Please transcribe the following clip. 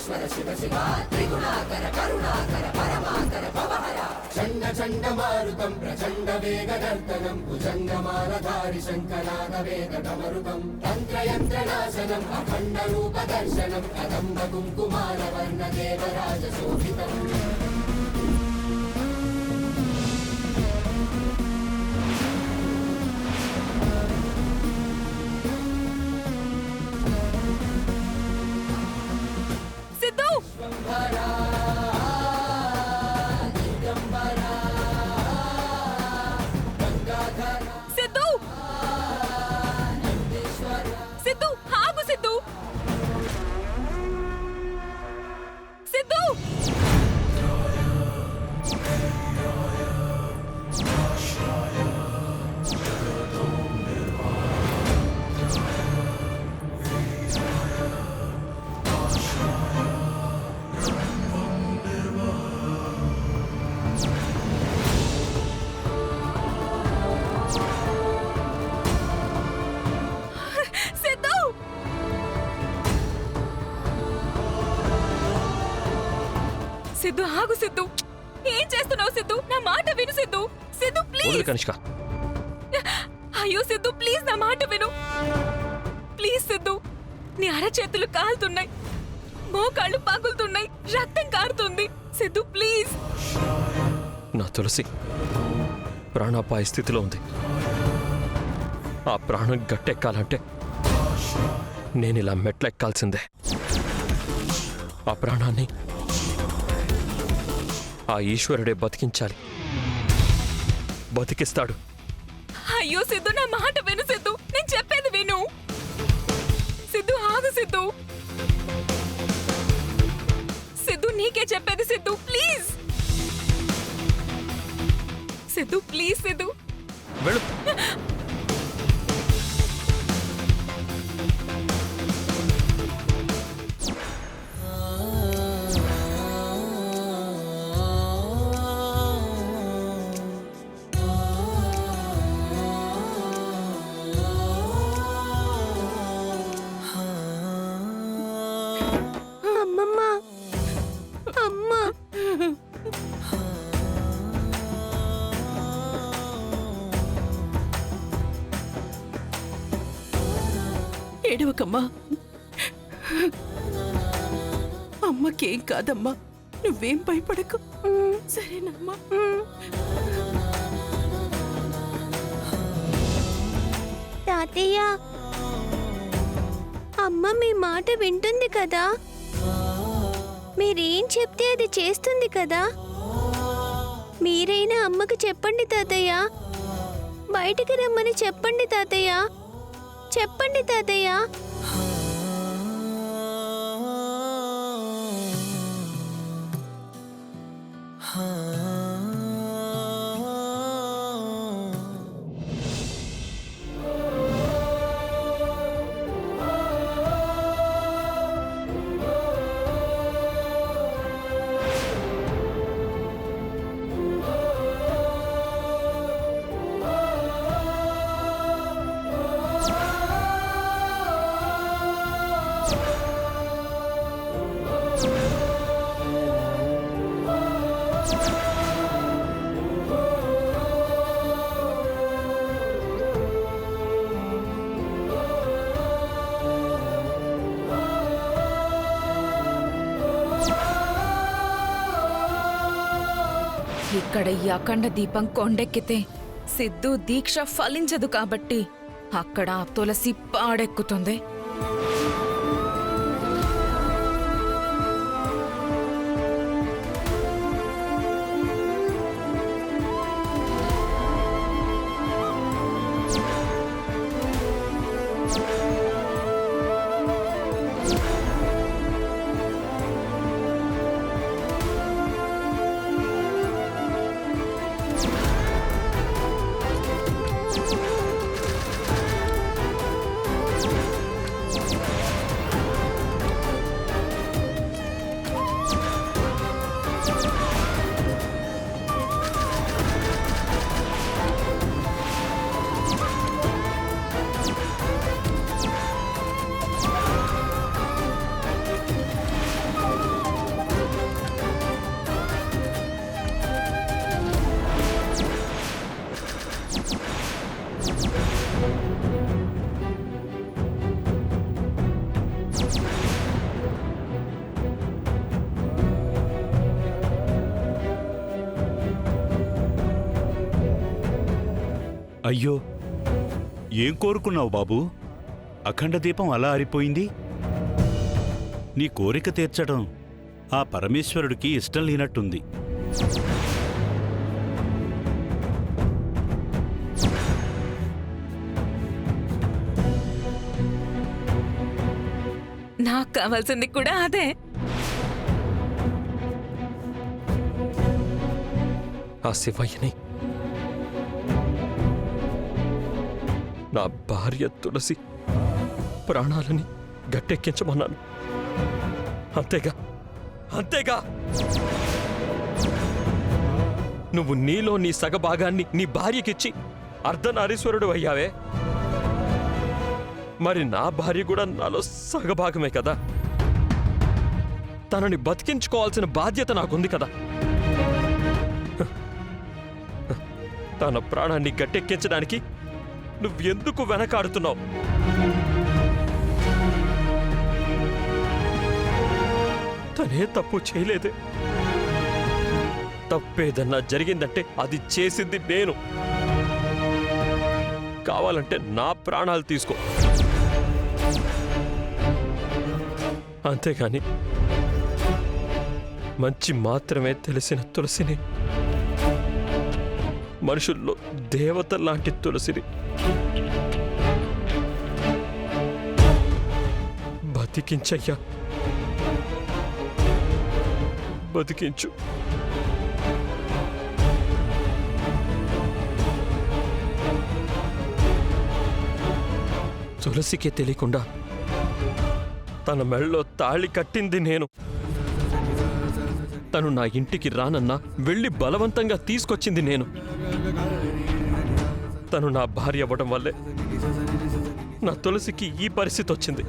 పరమేశ్వర శివ శివ త్రిగుణాకర కరుణాకర పరమాకర భవహర చండ చండమారుతం ప్రచండ వేగదర్తనం భుజంగమాలధారి శంకరాద వేద డమరుకం తంత్రయంత్రనాశనం అఖండ రూప దర్శనం కదంబ కుంకుమాల వర్ణ దేవరాజ శోభితం సిద్ధు ఆగు సిద్ధు, ఏం చేస్తున్నావు సిద్ధు? నా మాట విను సిద్ధు. సిద్ధు ప్లీజ్. కనిష్క, అయ్యో సిద్ధు ప్లీజ్ నా మాట విను. ప్లీజ్ సిద్ధు, నీ అరచేతులు కాలుతున్నాయి, మోకాళ్ళు పగులుతున్నాయి, రక్తం కారుతుంది. సిద్ధు ప్లీజ్. నా తులసి ప్రాణాపాయ స్థితిలో ఉంది. ఆ ప్రాణం గట్టెక్కాలంటే నేను ఇలా మెట్లెక్కాల్సిందే. ఆ ప్రాణాన్ని ఆ ఈశ్వరుడే బతికించాలి, బతికిస్తాడు. అయ్యో సిద్ధు నా మాట విను సిద్ధు, నేను చెప్పేది విను. సిద్ధు ఆగు సిద్ధు. సిద్ధు నీకే చెప్పేది సిద్ధు ప్లీజ్. సిద్ధు ప్లీజ్ సిద్ధు. వెళ్ళు. ఏడవకమ్మా, అమ్మకేం కాదమ్మా, నువ్వేం భయపడకు, సరేనమ్మా? తాతయ్య, అమ్మ మీ మాట వింటుంది కదా? మీరేం చెప్తే అది చేస్తుంది కదా? మీరైనా అమ్మకు చెప్పండి తాతయ్య, బయటికి రమ్మని చెప్పండి తాతయ్య, చెప్పండి తాతయ్య. ఇక్కడ ఈ అఖండ దీపం కొండెక్కితే సిద్ధు దీక్ష ఫలించదు కాబట్టి అక్కడ తులసి పాడెక్కుతుంది. అయ్యో, ఏం కోరుకున్నావు బాబూ? అఖండ దీపం అలా ఆరిపోయింది. నీ కోరిక తీర్చడం ఆ పరమేశ్వరుడికి ఇష్టం లేనట్టుంది. నాకు కావాల్సింది కూడా అదే. ఆ శివయ్యని నా భార్య తులసి ప్రాణాలని గట్టెక్కించమన్నాను. అంతేగా అంతేగా నువ్వు నీలో నీ సగభాగాన్ని నీ భార్యకిచ్చి అర్ధనారీశ్వరుడు అయ్యావే, మరి నా భార్య కూడా నాలో సగభాగమే కదా. తనని బతికించుకోవాల్సిన బాధ్యత నాకుంది కదా. తన ప్రాణాన్ని గట్టెక్కించడానికి నువ్వెందుకు వెనకాడుతున్నావు? తనే తప్పు చేయలేదే. తప్పేదన్నా జరిగిందంటే అది చేసింది నేను. కావాలంటే నా ప్రాణాలు తీసుకో, అంతేగాని మంచి మాత్రమే తెలిసిన తులసిని, మనుషుల్లో దేవత లాంటి తులసిని బతికించయ్యా, బతికించు. తులసికే తెలియకుండా తన మెళ్ళలో తాళి కట్టింది నేను. తను నా ఇంటికి రానన్నా వెళ్ళి బలవంతంగా తీసుకొచ్చింది నేను. తను నా భార్య అవ్వడం వల్లే నా తులసికి ఈ పరిస్థితి వచ్చింది.